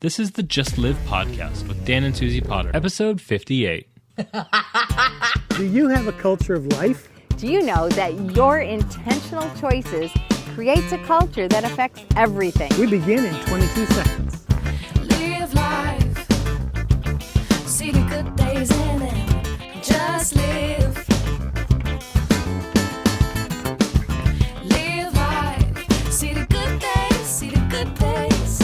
This is the Just Live podcast with Dan and Suzie Potter, episode 58. Do you have a culture of life? Do you know that your intentional choices creates a culture that affects everything? We begin in 22 seconds. Live life, see the good days in it, just live. Live life, see the good days, see the good days.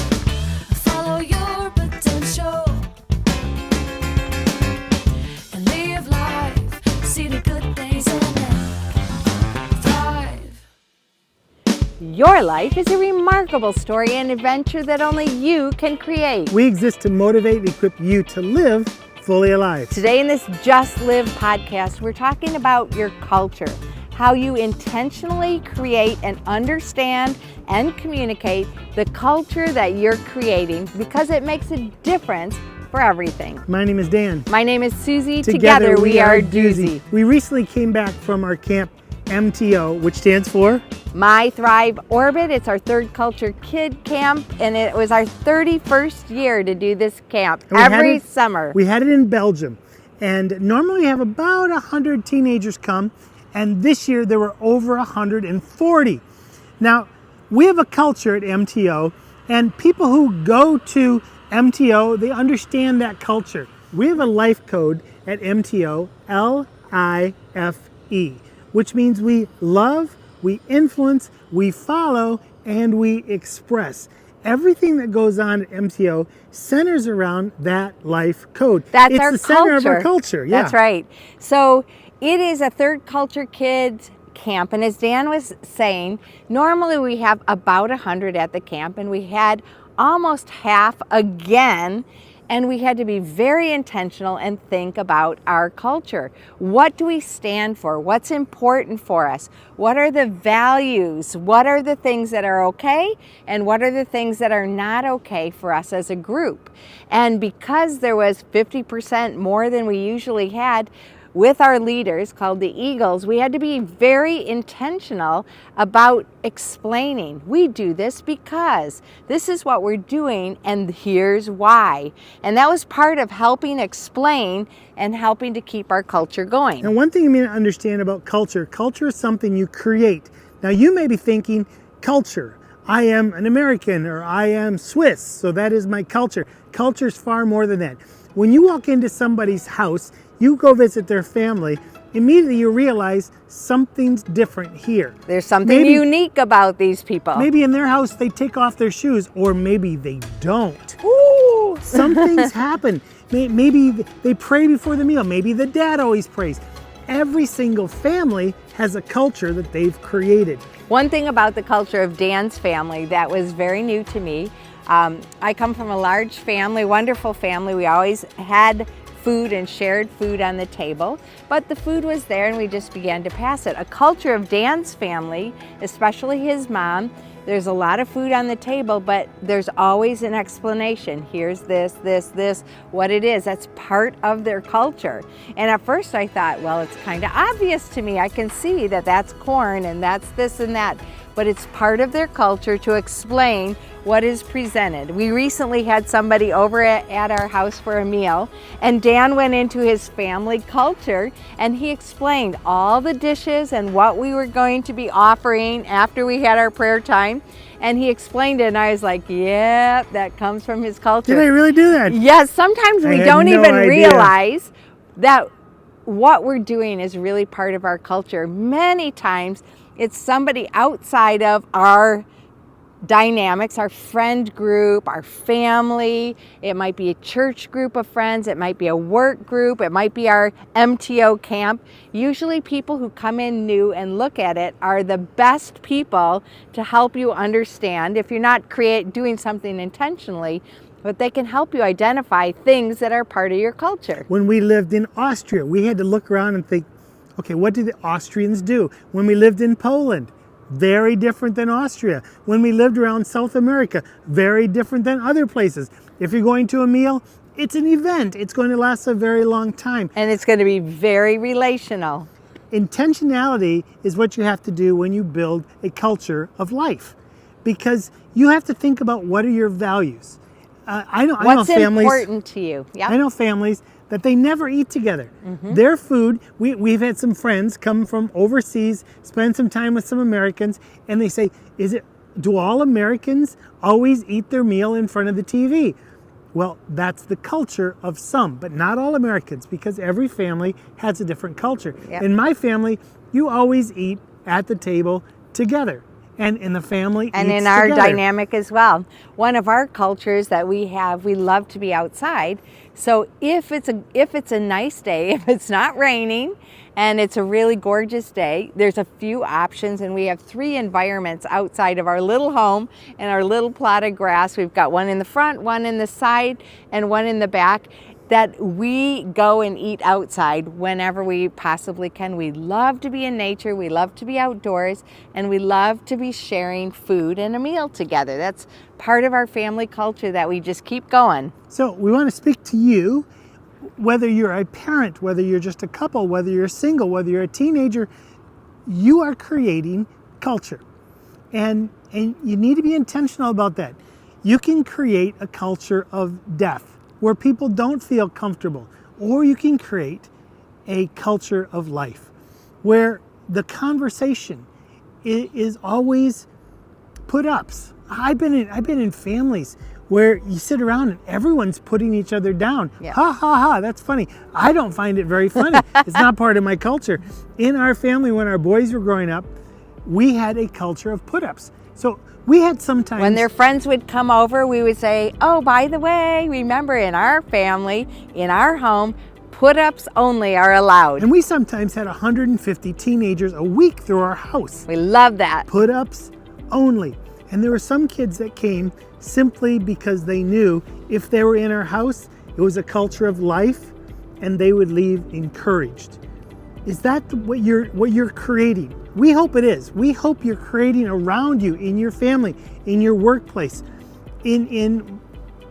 Follow your potential and live life, see the good days in it. Thrive. Your life is a remarkable story and adventure that only you can create. We exist to motivate and equip you to live fully alive. Today in this Just Live podcast, we're talking about your culture, how you intentionally create and understand and communicate the culture that you're creating because it makes a difference for everything. My name is Dan. My name is Suzie. Together we are Doozy. We recently came back from our camp MTO, which stands for My Thrive Orbit. It's our third culture kid camp, and it was our 31st year to do this camp every summer. We had it in Belgium, and normally we have about 100 teenagers come, and this year there were over 140. Now, we have a culture at MTO, and people who go to MTO, they understand that culture. We have a life code at MTO, LIFE, which means we love, we influence, we follow, and we express. Everything that goes on at MTO centers around that life code. That's it's our the center culture. of our culture. Yeah. That's right. So it is a third culture kids camp, and as Dan was saying, normally we have about 100 at the camp, and we had almost half again. And we had to be very intentional and think about our culture. What do we stand for? What's important for us? What are the values? What are the things that are okay? And what are the things that are not okay for us as a group? And because there was 50% more than we usually had, with our leaders called the Eagles, we had to be very intentional about explaining. We do this because this is what we're doing and here's why. And that was part of helping explain and helping to keep our culture going. And one thing you need to understand about culture is something you create. Now you may be thinking, culture, I am an American or I am Swiss, so that is my culture. Culture is far more than that. When you walk into somebody's house, you go visit their family, immediately you realize something's different here. There's something unique about these people. Maybe in their house they take off their shoes, or maybe they don't. Ooh. Some things happen. Maybe they pray before the meal. Maybe the dad always prays. Every single family has a culture that they've created. One thing about the culture of Dan's family that was very new to me, I come from a large family, wonderful family. We always had food and shared food on the table, but the food was there and we just began to pass it. A culture of Dan's family, especially his mom, there's a lot of food on the table, but there's always an explanation. Here's this, what it is. That's part of their culture. And at first I thought, well, it's kind of obvious to me. I can see that that's corn and that's this and that, but it's part of their culture to explain what is presented. We recently had somebody over at our house for a meal, and Dan went into his family culture and he explained all the dishes and what we were going to be offering after we had our prayer time. And he explained it and I was like, yeah, that comes from his culture. Did I really do that? Yes, sometimes we don't even realize that what we're doing is really part of our culture. Many times it's somebody outside of our dynamics, our friend group, our family. It might be a church group of friends. It might be a work group. It might be our MTO camp. Usually people who come in new and look at it are the best people to help you understand if you're not doing something intentionally, but they can help you identify things that are part of your culture. When we lived in Austria, we had to look around and think, okay, what do the Austrians do? When we lived in Poland, very different than Austria. When we lived around South America, very different than other places. If you're going to a meal, it's an event. It's going to last a very long time. And it's going to be very relational. Intentionality is what you have to do when you build a culture of life, because you have to think about what are your values. I know What's families. important to you? Yeah. I know families that they never eat together. Their food, we've had some friends come from overseas, spend some time with some Americans, and they say, do all Americans always eat their meal in front of the TV? Well, that's the culture of some, but not all Americans, because every family has a different culture. Yep. In my family, you always eat at the table together. And in the family And eats in our together. dynamic as well. One of our cultures that we have, we love to be outside. So if it's a nice day, if it's not raining and it's a really gorgeous day, there's a few options, and we have 3 environments outside of our little home and our little plot of grass. We've got one in the front, one in the side, and one in the back, that we go and eat outside whenever we possibly can. We love to be in nature, we love to be outdoors, and we love to be sharing food and a meal together. That's part of our family culture that we just keep going. So we want to speak to you, whether you're a parent, whether you're just a couple, whether you're single, whether you're a teenager, you are creating culture. And you need to be intentional about that. You can create a culture of death, where people don't feel comfortable, or you can create a culture of life where the conversation is always put-ups. I've been in families where you sit around and everyone's putting each other down. Yeah. Ha ha ha, that's funny. I don't find it very funny. It's not part of my culture. In our family, when our boys were growing up, we had a culture of put-ups. So we had sometimes... When their friends would come over, we would say, oh, by the way, remember, in our family, in our home, put-ups only are allowed. And we sometimes had 150 teenagers a week through our house. We love that. Put-ups only. And there were some kids that came simply because they knew if they were in our house, it was a culture of life, and they would leave encouraged. Is that what you're creating? We hope it is. We hope you're creating around you, in your family, in your workplace, in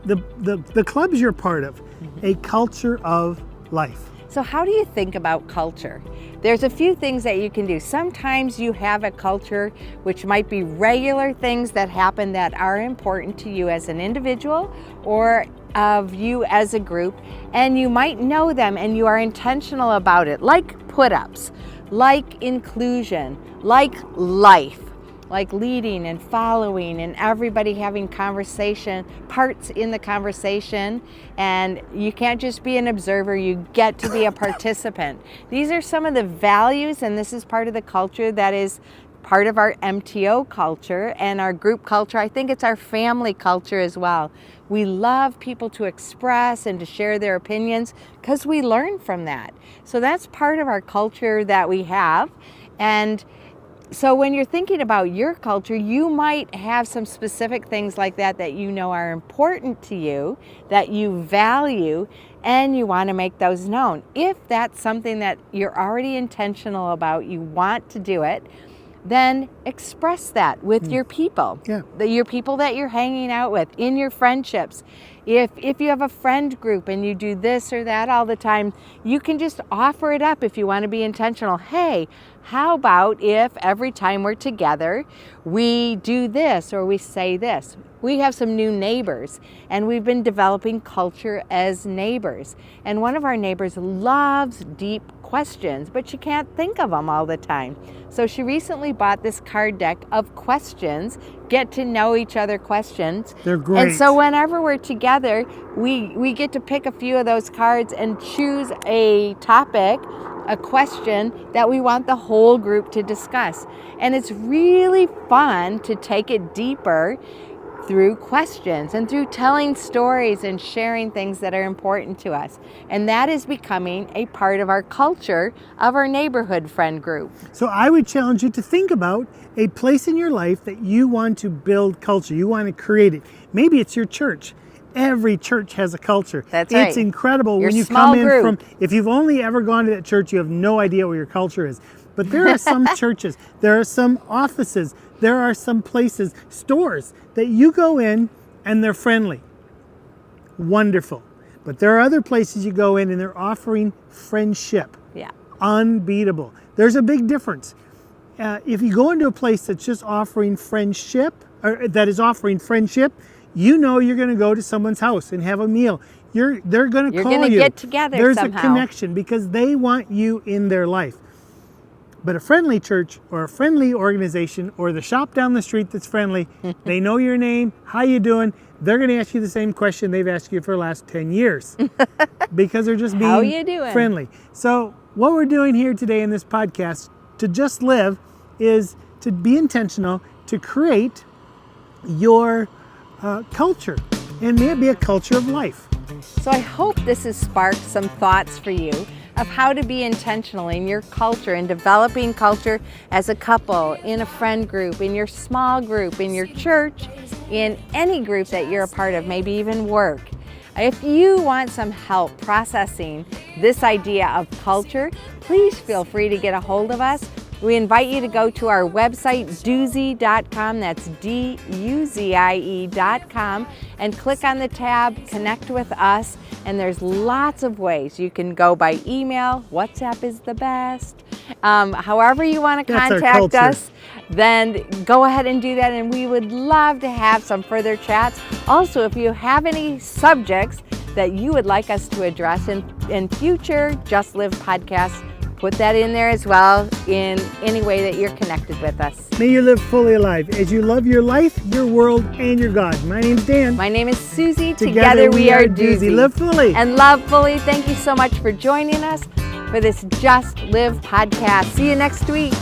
the clubs you're part of, a culture of life. So how do you think about culture? There's a few things that you can do. Sometimes you have a culture which might be regular things that happen that are important to you as an individual or of you as a group, and you might know them and you are intentional about it, like put-ups, like inclusion, like life, like leading and following and everybody having parts in the conversation, and you can't just be an observer, you get to be a participant. These are some of the values, and this is part of the culture that is part of our MTO culture and our group culture. I think it's our family culture as well. We love people to express and to share their opinions because we learn from that. So that's part of our culture that we have. And so when you're thinking about your culture, you might have some specific things like that you know are important to you, that you value, and you want to make those known. If that's something that you're already intentional about, you want to do it, then express that with your people, your people that you're hanging out with, in your friendships. If you have a friend group and you do this or that all the time, you can just offer it up if you want to be intentional. Hey, how about if every time we're together, we do this or we say this? We have some new neighbors, and we've been developing culture as neighbors. And one of our neighbors loves deep questions, but she can't think of them all the time. So she recently bought this card deck of questions, get to know each other questions. They're great. And so whenever we're together, we get to pick a few of those cards and choose a topic, a question that we want the whole group to discuss. And it's really fun to take it deeper through questions and through telling stories and sharing things that are important to us. And that is becoming a part of our culture of our neighborhood friend group. So I would challenge you to think about a place in your life that you want to build culture. You want to create it. Maybe it's your church. Every church has a culture. That's right. It's incredible Your when you small come in group. if you've only ever gone to that church, you have no idea what your culture is. But there are some churches, there are some offices, there are some places, stores that you go in and they're friendly. Wonderful. But there are other places you go in and they're offering friendship. Yeah. Unbeatable. There's a big difference. If you go into a place that's just offering friendship, or that is offering friendship, You know you're going to go to someone's house and have a meal. They're going to You're call gonna you. get together There's somehow. a connection because they want you in their life. But a friendly church or a friendly organization or the shop down the street that's friendly, they know your name, how you doing. They're going to ask you the same question they've asked you for the last 10 years because they're just being How you doing? friendly. So what we're doing here today in this podcast, to just live, is to be intentional, to create your culture. And may it be a culture of life. So I hope this has sparked some thoughts for you of how to be intentional in your culture and developing culture as a couple, in a friend group, in your small group, in your church, in any group that you're a part of, maybe even work. If you want some help processing this idea of culture, please feel free to get a hold of us. We invite you to go to our website, duzie.com, that's duzie.com, and click on the tab, connect with us, and there's lots of ways. You can go by email, WhatsApp is the best. However you want to That's our contact culture. us, then go ahead and do that, and we would love to have some further chats. Also, if you have any subjects that you would like us to address in future Just Live podcasts, put that in there as well in any way that you're connected with us. May you live fully alive as you love your life, your world, and your God. My name's Dan. My name is Susie. Together we are Doozy. Live fully. And love fully. Thank you so much for joining us for this Just Live podcast. See you next week.